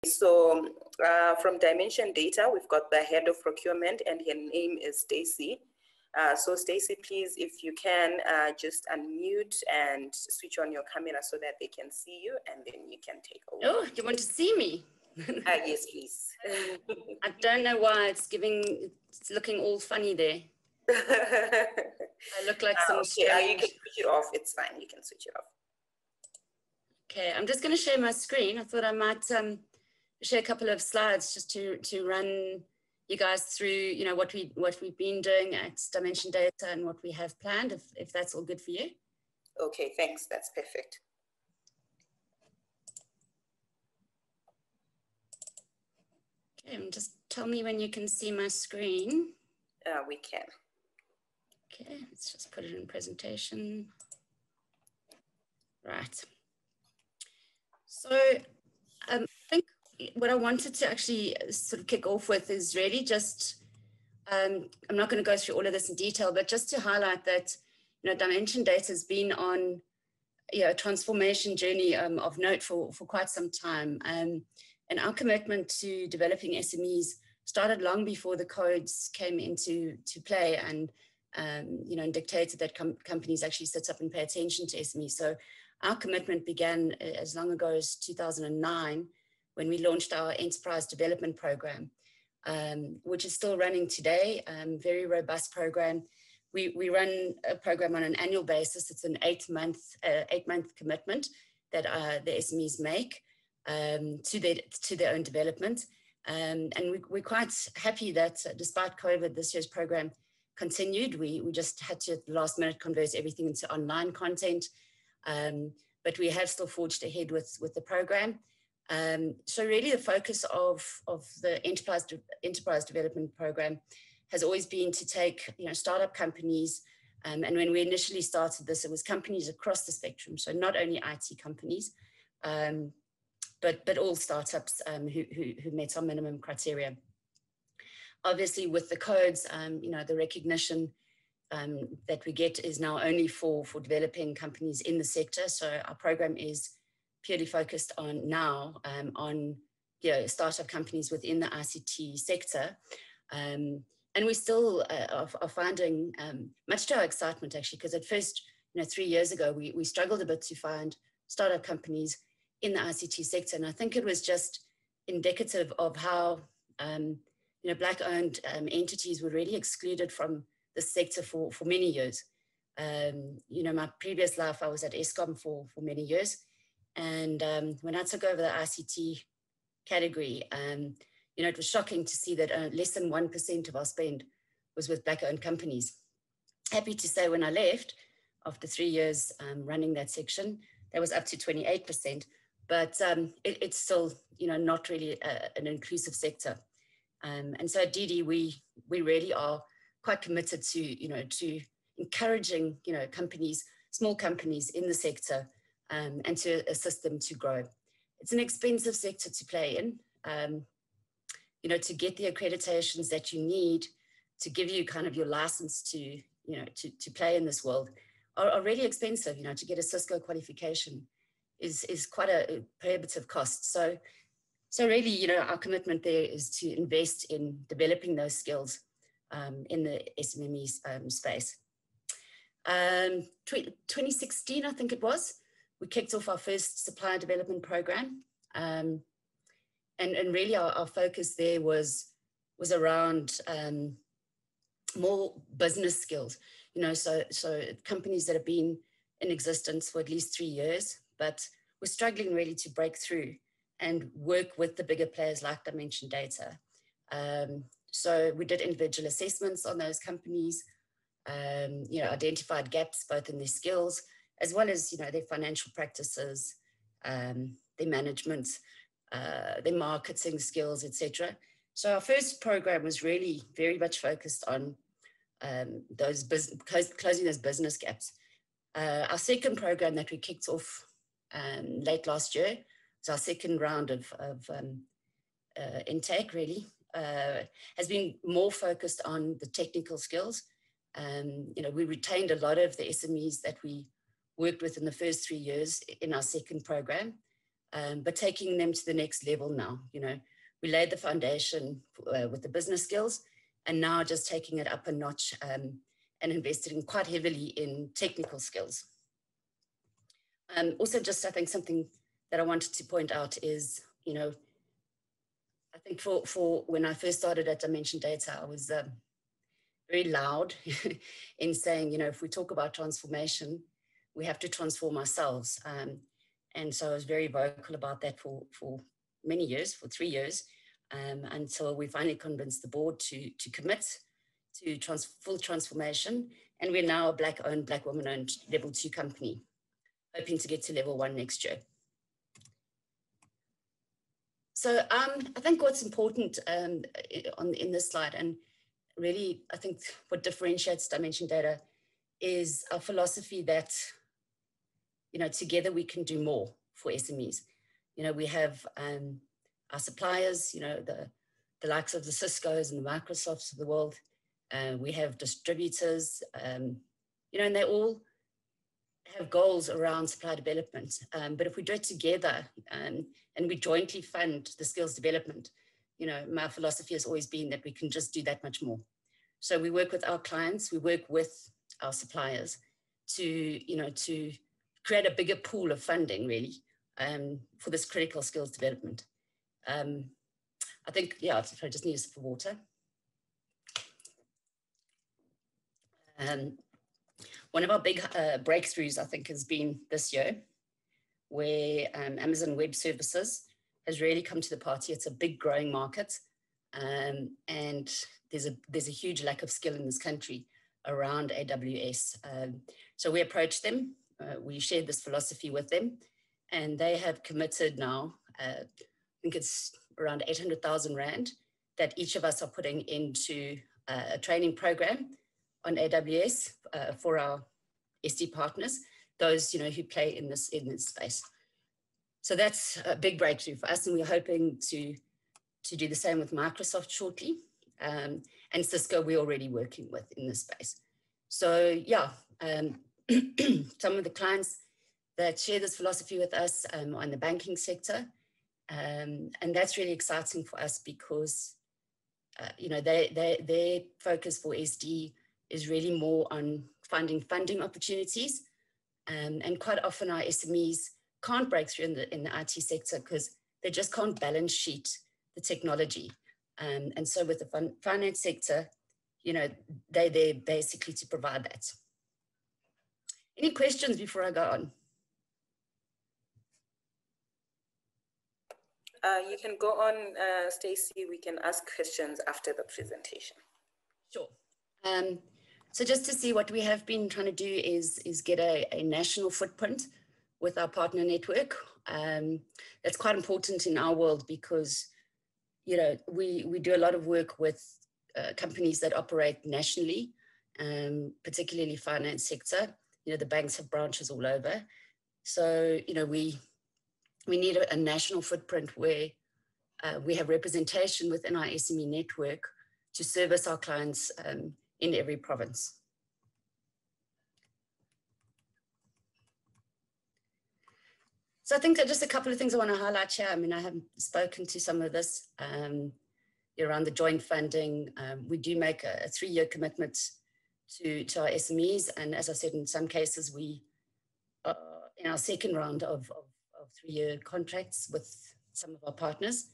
So from Dimension Data, we've got the head of procurement, and her name is Stacy. So Stacy, please, if you can, just unmute and switch on your camera so that they can see you, and then you can take over. Oh, you want to see me? Yes, please. I don't know why it's looking all funny there. I look like some okay, you can switch it off. It's fine. You can switch it off. Okay, I'm just going to share my screen. I thought I might share a couple of slides just to run you guys through, you know, what we've been doing at Dimension Data and what we have planned, if that's all good for you. Okay, thanks. That's perfect. Okay, and just tell me when you can see my screen. We can. Okay, let's just put it in presentation. Right. So I think what I wanted to actually sort of kick off with is really just, I'm not going to go through all of this in detail, but just to highlight that, you know, Dimension Data has been on, you know, a transformation journey of note for quite some time. And our commitment to developing SMEs started long before the codes came into play and, you know, and dictated that companies actually sit up and pay attention to SMEs. So our commitment began as long ago as 2009, when we launched our enterprise development program, which is still running today, very robust program. We run a program on an annual basis. It's an eight-month commitment that the SMEs make to their own development. And we're quite happy that despite COVID, this year's program continued. We just had to, at the last minute, convert everything into online content. But we have still forged ahead with the program. So really the focus of the enterprise development program has always been to take, you know, startup companies, and when we initially started this, it was companies across the spectrum. So not only IT companies, but all startups who met our minimum criteria. Obviously with the codes, you know, the recognition that we get is now only for developing companies in the sector. So our program is purely focused on now on, you know, startup companies within the ICT sector. And we still are finding, much to our excitement actually, because at first, you know, 3 years ago, we struggled a bit to find startup companies in the ICT sector. And I think it was just indicative of how, you know, Black-owned entities were really excluded from the sector for many years. You know, my previous life, I was at Eskom for many years. And when I took over the ICT category, you know, it was shocking to see that less than 1% of our spend was with Black-owned companies. Happy to say when I left, after 3 years running that section, that was up to 28%. But it's still, you know, not really an inclusive sector. And so at DD, we really are quite committed to, you know, to encouraging, you know, companies, small companies in the sector, and to assist them to grow. It's an expensive sector to play in. You know, to get the accreditations that you need to give you kind of your license to, you know, to play in this world are really expensive. You know, to get a Cisco qualification is quite a prohibitive cost. So really, you know, our commitment there is to invest in developing those skills in the SMME space. 2016, I think it was, we kicked off our first supplier development program. And really our focus there was around more business skills, you know, so companies that have been in existence for at least 3 years, but we're struggling really to break through and work with the bigger players like Dimension Data. So we did individual assessments on those companies, you know, identified gaps both in their skills, as well as, you know, their financial practices, their management, their marketing skills, etc. So our first program was really very much focused on closing those business gaps. Our second program that we kicked off late last year was our second round of intake, really, has been more focused on the technical skills. You know, we retained a lot of the SMEs that we worked with in the first 3 years in our second program. but taking them to the next level now. You know, we laid the foundation with the business skills, and now just taking it up a notch and investing quite heavily in technical skills. Also, just I think something that I wanted to point out is, you know, I think for when I first started at Dimension Data, I was very loud in saying, you know, if we talk about transformation, we have to transform ourselves. And so I was very vocal about that for many years, for 3 years, until we finally convinced the board to commit to full transformation. And we're now a Black-owned, Black woman-owned level 2 company, hoping to get to level 1 next year. So I think what's important in this slide, and really I think what differentiates Dimension Data, is a philosophy that, you know, together we can do more for SMEs. You know, we have our suppliers, you know, the likes of the Ciscos and the Microsofts of the world. We have distributors, you know, and they all have goals around supply development. But if we do it together and we jointly fund the skills development, you know, my philosophy has always been that we can just do that much more. So we work with our clients, we work with our suppliers to, you know, to create a bigger pool of funding, really, for this critical skills development. I think, yeah, I just need a sip of water. One of our big breakthroughs, I think, has been this year, where Amazon Web Services has really come to the party. It's a big growing market, and there's a huge lack of skill in this country around AWS. So we approached them, we shared this philosophy with them, and they have committed now, I think it's around 800,000 Rand that each of us are putting into a training program on AWS for our SD partners, those, you know, who play in this space. So that's a big breakthrough for us, and we're hoping to do the same with Microsoft shortly, and Cisco we're already working with in this space. So yeah, some of the clients that share this philosophy with us are in the banking sector, and that's really exciting for us because you know, their focus for SD is really more on finding funding opportunities, and quite often our SMEs can't break through in the IT sector because they just can't balance sheet the technology, and so with the finance sector, you know, they're there basically to provide that. Any questions before I go on? You can go on, Stacey. We can ask questions after the presentation. Sure. So just to see, what we have been trying to do is get a national footprint with our partner network. That's quite important in our world because, you know, we do a lot of work with companies that operate nationally, particularly finance sector. You know, the banks have branches all over. So, you know, we need a national footprint where we have representation within our SME network to service our clients in every province. So I think that just a couple of things I want to highlight here. I mean, I haven't spoken to some of this around the joint funding. We do make a 3-year commitment to our SMEs. And as I said, in some cases, we are in our second round of 3-year contracts with some of our partners.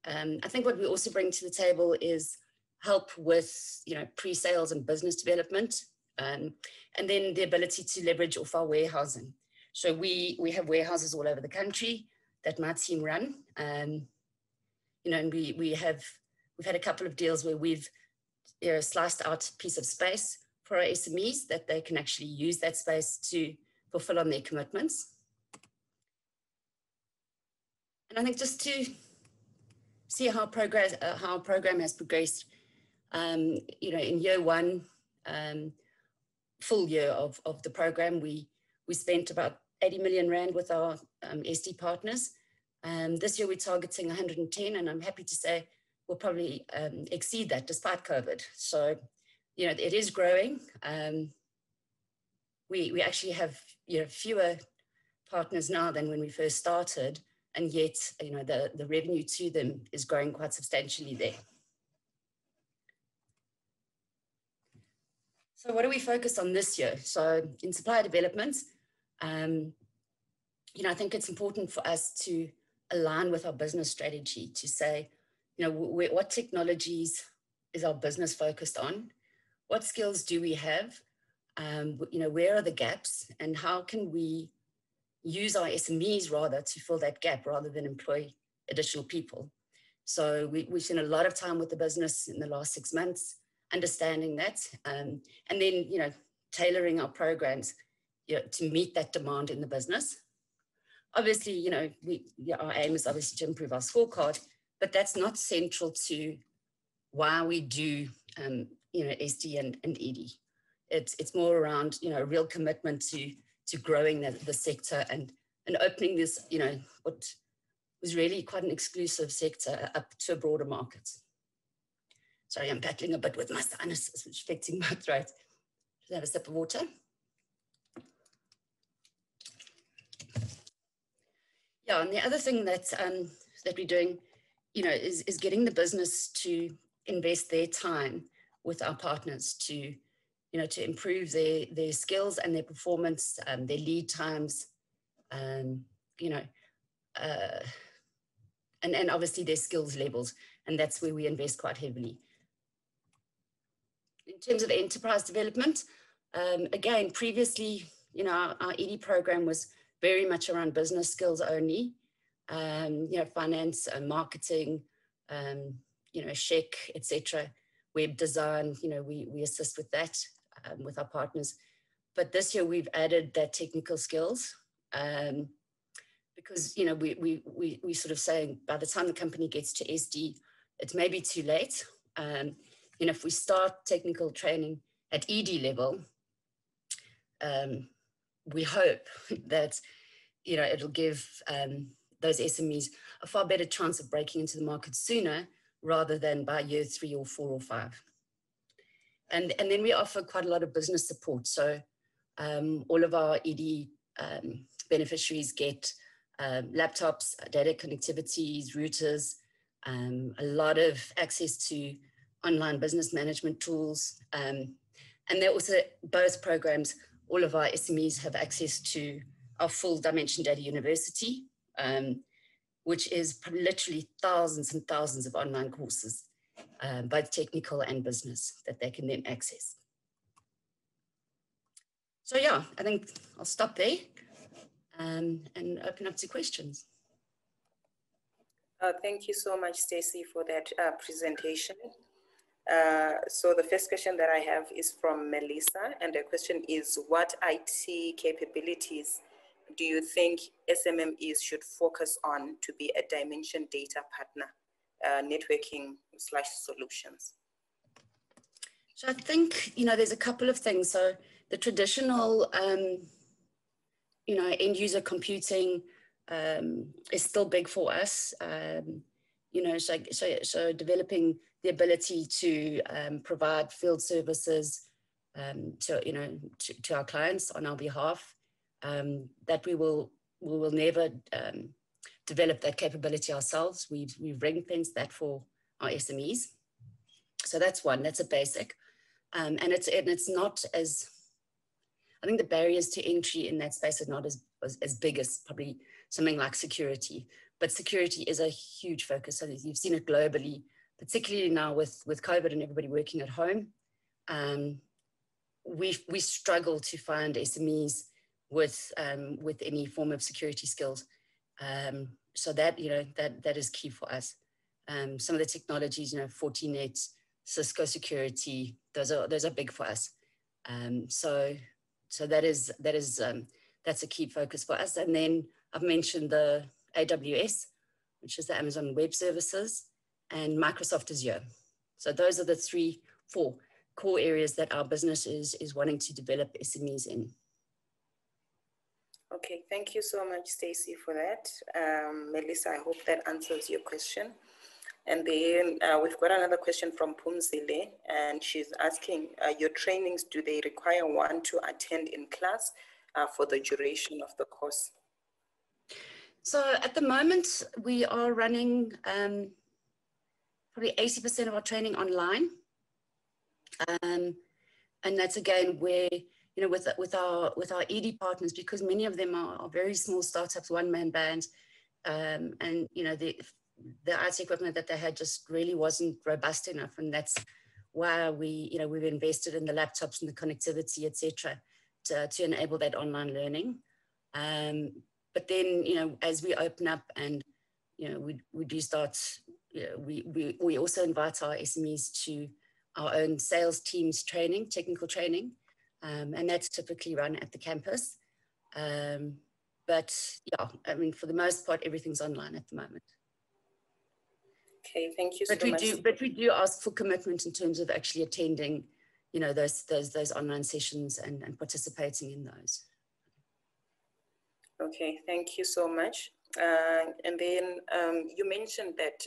I think what we also bring to the table is help with, you know, pre-sales and business development, and then the ability to leverage off our warehousing. So we have warehouses all over the country that my team run, you know, and we've had a couple of deals where we've, you know, sliced out a piece of space for our SMEs that they can actually use that space to fulfill on their commitments. And I think just to see how our program has progressed, you know, in year 1, full year of the program, we spent about 80 million Rand with our SD partners. This year we're targeting 110, and I'm happy to say we'll probably exceed that despite COVID. So, you know, it is growing. We actually have, you know, fewer partners now than when we first started, and yet, you know, the revenue to them is growing quite substantially there. So what do we focus on this year? So in supplier development, you know, I think it's important for us to align with our business strategy to say, you know, what technologies is our business focused on? What skills do we have? You know, where are the gaps, and how can we use our SMEs rather to fill that gap rather than employ additional people? So we've spent a lot of time with the business in the last 6 months, understanding that, and then, you know, tailoring our programs, you know, to meet that demand in the business. Obviously, you know, our aim is obviously to improve our scorecard, but that's not central to why we do, you know, SD and ED. It's more around, you know, a real commitment to growing the sector and opening this, you know, what was really quite an exclusive sector up to a broader market. Sorry, I'm battling a bit with my sinuses, which is affecting my throat. Just have a sip of water. Yeah, and the other thing that we're doing, you know, is getting the business to invest their time with our partners to, you know, to improve their skills and their performance, their lead times, you know, and obviously their skills levels, and that's where we invest quite heavily. In terms of enterprise development, again, previously, you know, our ED program was very much around business skills only, you know, finance and marketing, you know, check, etc. Web design, you know, we assist with that with our partners. But this year we've added that technical skills because, you know, we sort of saying by the time the company gets to SD, it's maybe too late. You know, if we start technical training at ED level, we hope that, you know, it'll give those SMEs a far better chance of breaking into the market sooner rather than by year 3 or 4 or 5. And then we offer quite a lot of business support. So all of our ED beneficiaries get laptops, data connectivities, routers, a lot of access to online business management tools. And they're also, both programs, all of our SMEs have access to our full Dimension Data University, which is literally thousands and thousands of online courses, both technical and business, that they can then access. So yeah, I think I'll stop there and open up to questions. Thank you so much, Stacey, for that presentation. So the first question that I have is from Melissa, and the question is, what IT capabilities do you think SMMEs should focus on to be a Dimension data partner, networking / solutions? So I think, you know, there's a couple of things. So the traditional, you know, end user computing is still big for us. You know, so developing the ability to provide field services to, you know, to our clients on our behalf, that we will never develop that capability ourselves. We've ring-fenced that for our SMEs. So that's one, that's a basic. And it's not as, I think the barriers to entry in that space are not as big as probably something like security. But security is a huge focus. So you've seen it globally, particularly now with COVID and everybody working at home. We struggle to find SMEs with any form of security skills. So that, you know, that is key for us. Some of the technologies, you know, Fortinet, Cisco security, those are big for us. So that's a key focus for us. And then I've mentioned the AWS, which is the Amazon Web Services, and Microsoft Azure. So those are the 4 core areas that our business is wanting to develop SMEs in. Okay, thank you so much, Stacey, for that. Melissa, I hope that answers your question. And then we've got another question from Pumzile, and she's asking, your trainings, do they require one to attend in class for the duration of the course? So at the moment, we are running probably 80% of our training online. And that's again where, you know, with our ED partners, because many of them are very small startups, one-man bands, and, you know, the IT equipment that they had just really wasn't robust enough. And that's why we've invested in the laptops and the connectivity, etc., to enable that online learning. But then, you know, as we open up and, you know, we do start, you know, we also invite our SMEs to our own sales teams training, technical training, and that's typically run at the campus. But yeah, I mean, for the most part, everything's online at the moment. Okay, thank you so much. But we do ask for commitment in terms of actually attending, you know, those online sessions and participating in those. Okay, thank you so much. And then you mentioned that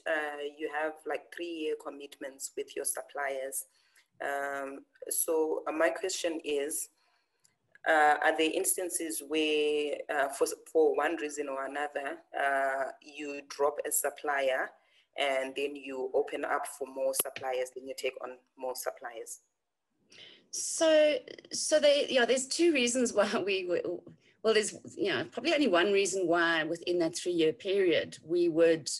you have like 3-year commitments with your suppliers. So my question is, are there instances where for one reason or another, you drop a supplier and then you open up for more suppliers, then you take on more suppliers? So there's 2 reasons why there's, you know, probably only one reason why within that 3-year period we would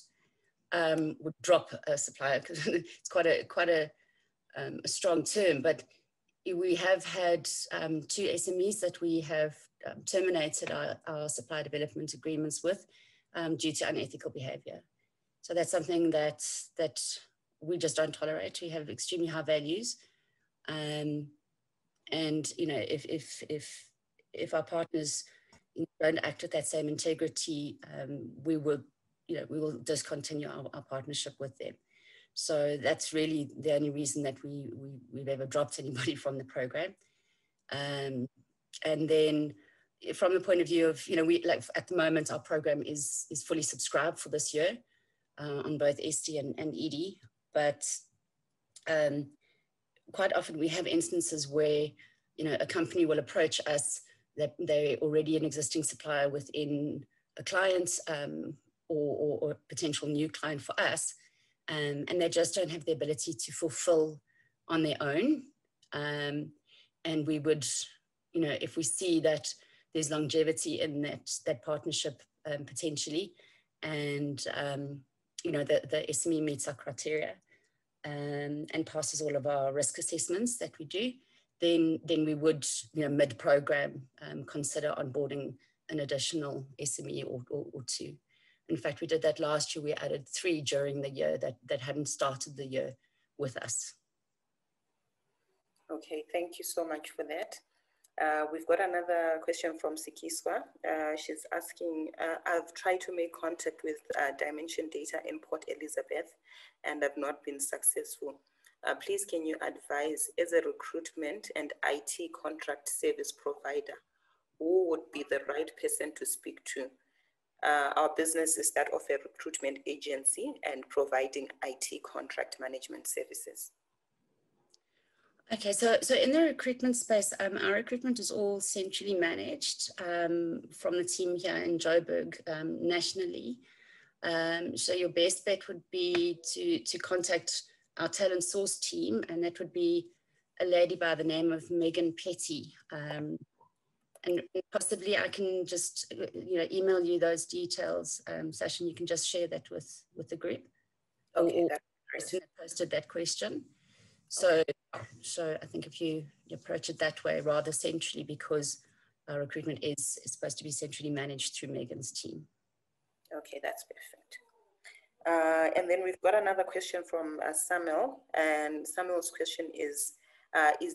drop a supplier, because it's quite a strong term. But we have had 2 SMEs that we have terminated our supply development agreements with due to unethical behavior. So that's something that we just don't tolerate. We have extremely high values, and, you know, if our partners don't act with that same integrity, we will discontinue our partnership with them. So that's really the only reason that we've ever dropped anybody from the program. And then from the point of view of, you know, we, like, at the moment, our program is fully subscribed for this year on both SD and ED. But quite often we have instances where, you know, a company will approach us that they're already an existing supplier within a client or a potential new client for us, and they just don't have the ability to fulfill on their own. And we would, you know, if we see that there's longevity in that partnership potentially, and, you know, the SME meets our criteria and passes all of our risk assessments that we do, then we would, you know, mid-program consider onboarding an additional SME or 2. In fact, we did that last year. We added 3 during the year that hadn't started the year with us. Okay, thank you so much for that. We've got another question from Sikiswa. She's asking, I've tried to make contact with Dimension Data in Port Elizabeth and I've not been successful. Please, can you advise, as a recruitment and IT contract service provider, who would be the right person to speak to? Our business is that of a recruitment agency and providing IT contract management services. Okay, so in the recruitment space, our recruitment is all centrally managed from the team here in Joburg nationally. So your best bet would be to contact our talent source team, and that would be a lady by the name of Megan Petty. And possibly I can just, you know, email you those details, Sasha, and you can just share that with the group. Okay, or posted that question. So I think if you approach it that way, rather centrally, because our recruitment is supposed to be centrally managed through Megan's team. Okay, that's perfect. And then we've got another question from Samuel, and Samuel's question is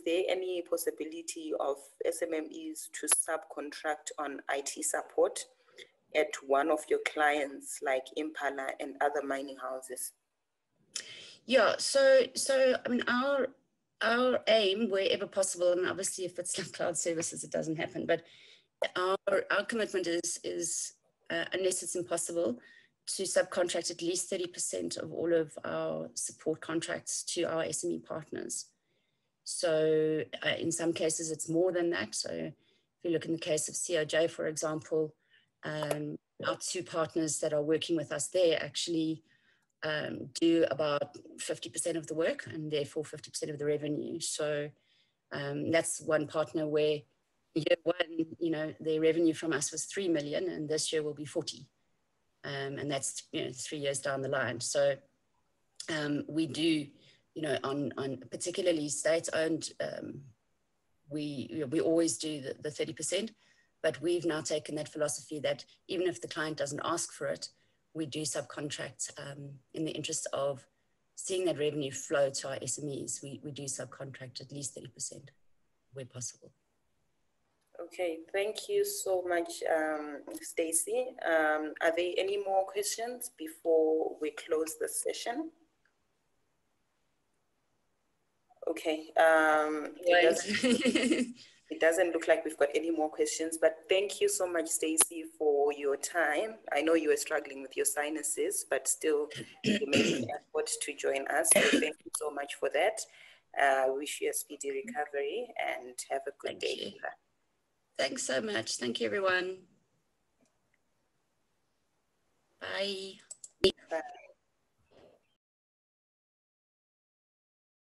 there any possibility of SMMEs to subcontract on IT support at one of your clients like Impala and other mining houses? Yeah, so I mean, our aim, wherever possible, and obviously if it's like cloud services, it doesn't happen, but our commitment is unless it's impossible, to subcontract at least 30% of all of our support contracts to our SME partners. So in some cases, it's more than that. So if you look in the case of COJ, for example, our two partners that are working with us there actually do about 50% of the work and therefore 50% of the revenue. So that's one partner where year one, you know, their revenue from us was 3 million and this year will be 40. And that's, you know, 3 years down the line. So we do, you know, on particularly state-owned, we always do the 30%, but we've now taken that philosophy that even if the client doesn't ask for it, we do subcontract in the interest of seeing that revenue flow to our SMEs. We do subcontract at least 30% where possible. Okay, thank you so much, Stacey. Are there any more questions before we close the session? Okay, it doesn't look like we've got any more questions, but thank you so much, Stacey, for your time. I know you were struggling with your sinuses, but still you made an effort to join us. So thank you so much for that. Wish you a speedy recovery and have a good day. Thanks so much. Thank you, everyone. Bye.